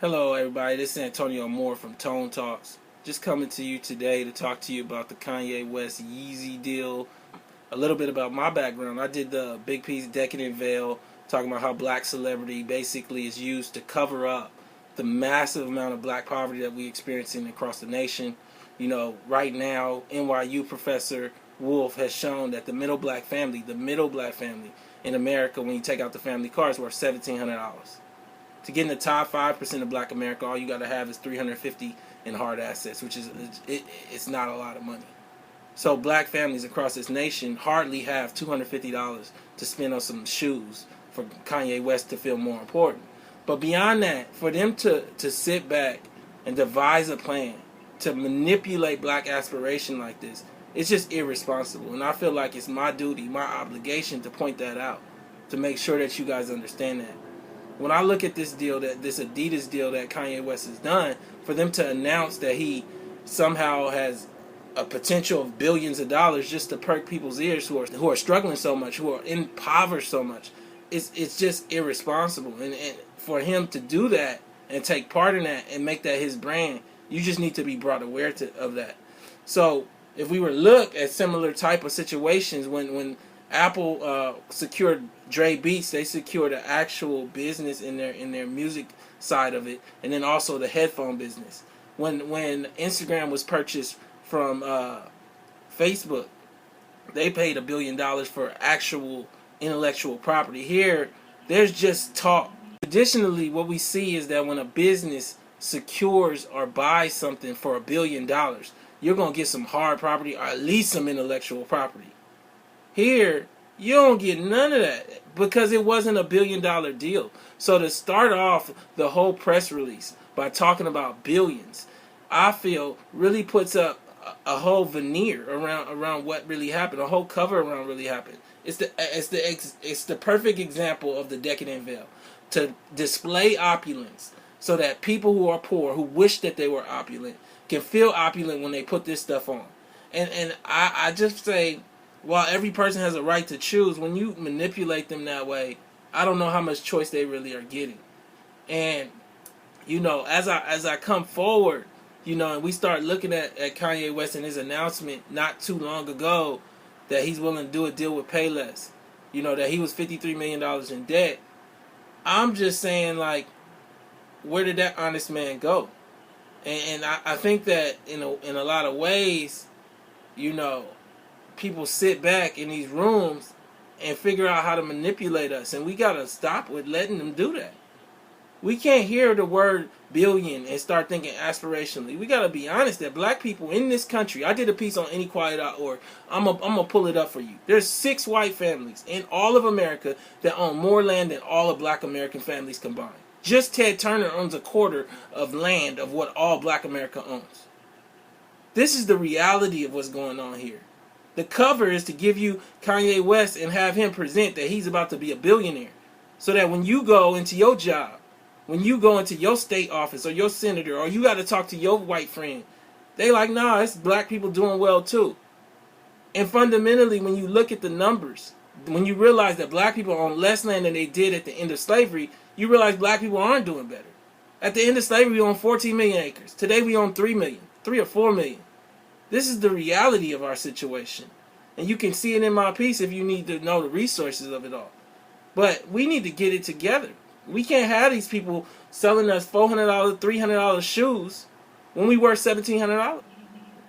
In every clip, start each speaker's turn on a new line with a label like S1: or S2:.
S1: Hello everybody, this is Antonio Moore from Tone Talks. Just coming to you today to talk to you about the Kanye West Yeezy deal. A little bit about my background. I did the big piece Decadent Veil, talking about how black celebrity basically is used to cover up the massive amount of black poverty that we're experiencing across the nation. You know, right now, NYU professor Wolf has shown that the middle black family in America, when you take out the family car, is worth $1,700. To get in the top 5% of black America, all you got to have is $350 in hard assets, which is it's not a lot of money. So black families across this nation hardly have $250 to spend on some shoes for Kanye West to feel more important. But beyond that, for them to sit back and devise a plan to manipulate black aspiration like this, it's just irresponsible. And I feel like it's my duty, my obligation to point that out, to make sure that you guys understand that. When I look at this deal, this Adidas deal that Kanye West has done, for them to announce that he somehow has a potential of billions of dollars just to perk people's ears who are struggling so much, who are impoverished so much, it's just irresponsible. And for him to do that and take part in that and make that his brand, you just need to be brought aware of that. So if we were to look at similar type of situations, when Apple secured Dre Beats, they secured an actual business in their music side of it, and then also the headphone business. When Instagram was purchased from Facebook, they paid $1 billion for actual intellectual property. Here, there's just talk. Additionally, what we see is that when a business secures or buys something for $1 billion, you're gonna get some hard property or at least some intellectual property. Here, you don't get none of that because it wasn't $1 billion deal. So to start off the whole press release by talking about billions, I feel really puts up a whole veneer around what really happened, a whole cover around really happened. It's the perfect example of the Decadent Veil, to display opulence so that people who are poor, who wish that they were opulent, can feel opulent when they put this stuff on. And I just say, while every person has a right to choose, when you manipulate them that way, I don't know how much choice they really are getting. And, you know, as I come forward, you know, and we start looking at Kanye West and his announcement not too long ago that he's willing to do a deal with Payless, you know, that he was $53 million in debt, I'm just saying, like, where did that honest man go? And I think that in a lot of ways, you know, people sit back in these rooms and figure out how to manipulate us, and we gotta stop with letting them do that. We can't hear the word billion and start thinking aspirationally. We gotta be honest that black people in this country, I did a piece on Inequality.org. I'm gonna pull it up for you. There's 6 white families in all of America that own more land than all of black American families combined. Just Ted Turner owns a quarter of land of what all black America owns. This is the reality of what's going on here. The cover is to give you Kanye West and have him present that he's about to be a billionaire. So that when you go into your job, when you go into your state office or your senator, or you got to talk to your white friend, they like, nah, it's black people doing well too. And fundamentally, when you look at the numbers, when you realize that black people own less land than they did at the end of slavery, you realize black people aren't doing better. At the end of slavery, we owned 14 million acres. Today, we own 3 million, 3 or 4 million. This is the reality of our situation. And you can see it in my piece if you need to know the resources of it all. But we need to get it together. We can't have these people selling us $400, $300 shoes when we worth $1,700.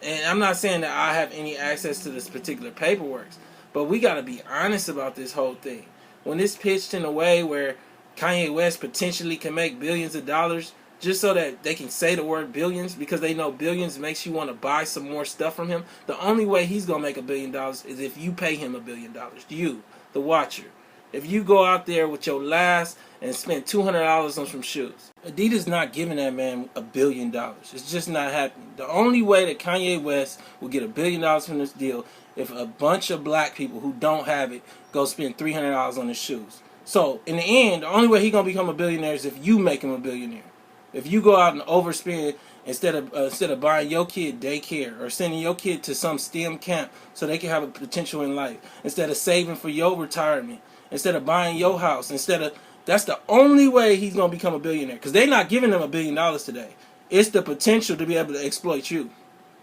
S1: And I'm not saying that I have any access to this particular paperwork, but we got to be honest about this whole thing. When it's pitched in a way where Kanye West potentially can make billions of dollars, just so that they can say the word billions, because they know billions makes you want to buy some more stuff from him. The only way he's going to make $1 billion is if you pay him $1 billion. You, the watcher. If you go out there with your last and spend $200 on some shoes. Adidas not giving that man $1 billion. It's just not happening. The only way that Kanye West will get $1 billion from this deal if a bunch of black people who don't have it go spend $300 on his shoes. So in the end, the only way he's going to become a billionaire is if you make him a billionaire. If you go out and overspend instead of buying your kid daycare or sending your kid to some STEM camp so they can have a potential in life, instead of saving for your retirement, instead of buying your house, instead of That's the only way he's going to become a billionaire. Because they're not giving him $1 billion today. It's the potential to be able to exploit you.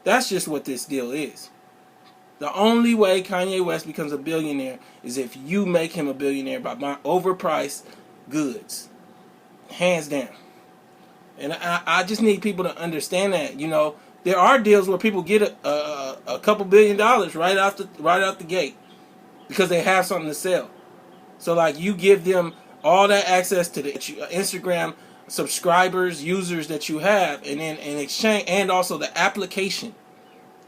S1: That's just what this deal is. The only way Kanye West becomes a billionaire is if you make him a billionaire by buying overpriced goods. Hands down. And I just need people to understand that. You know, there are deals where people get a couple $1 billion right out the gate because they have something to sell. So like you give them all that access to the Instagram subscribers, users that you have, and then in exchange, and also the application,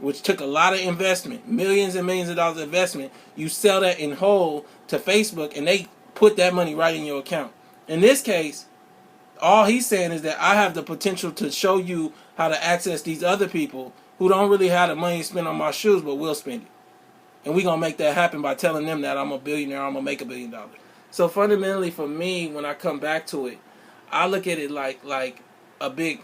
S1: which took a lot of investment, millions and millions of dollars of investment, you sell that in whole to Facebook, and they put that money right in your account. In this case, all he's saying is that I have the potential to show you how to access these other people who don't really have the money to spend on my shoes, but will spend it. And we're going to make that happen by telling them that I'm a billionaire, I'm going to make $1 billion. So fundamentally for me, when I come back to it, I look at it like a big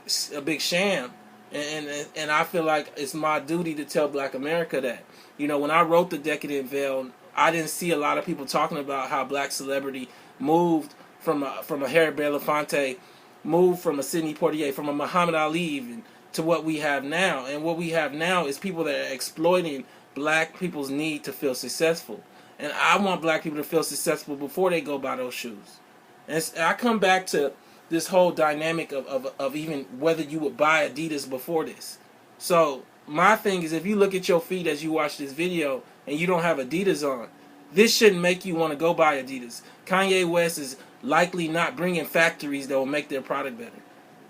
S1: sham. And I feel like it's my duty to tell Black America that. You know, when I wrote The Decadent Veil, I didn't see a lot of people talking about how black celebrity moved from a Harry Belafonte, moved from a Sidney Poitier, from a Muhammad Ali even, to what we have now. And what we have now is people that are exploiting black people's need to feel successful. And I want black people to feel successful before they go buy those shoes. And I come back to this whole dynamic of even whether you would buy Adidas before this. So my thing is, if you look at your feet as you watch this video and you don't have Adidas on, this shouldn't make you want to go buy Adidas. Kanye West is likely not bringing factories that will make their product better.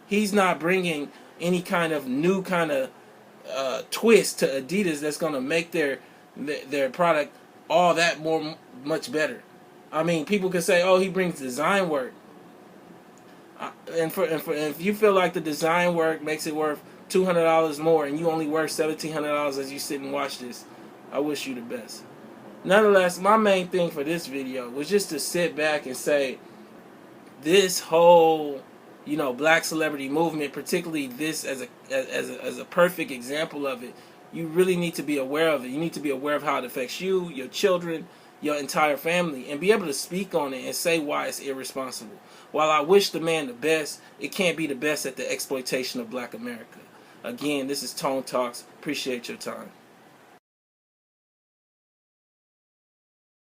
S1: He's not bringing any kind of new kind of twist to Adidas that's going to make their product all that much better. I mean, people can say, oh, he brings design work. And if you feel like the design work makes it worth $200 more and you only worth $1,700 as you sit and watch this, I wish you the best. Nonetheless, my main thing for this video was just to sit back and say, this whole, you know, black celebrity movement, particularly this as a perfect example of it, you really need to be aware of it. You need to be aware of how it affects you, your children, your entire family, and be able to speak on it and say why it's irresponsible. While I wish the man the best, it can't be the best at the exploitation of Black America. Again, this is Tone Talks. Appreciate your time.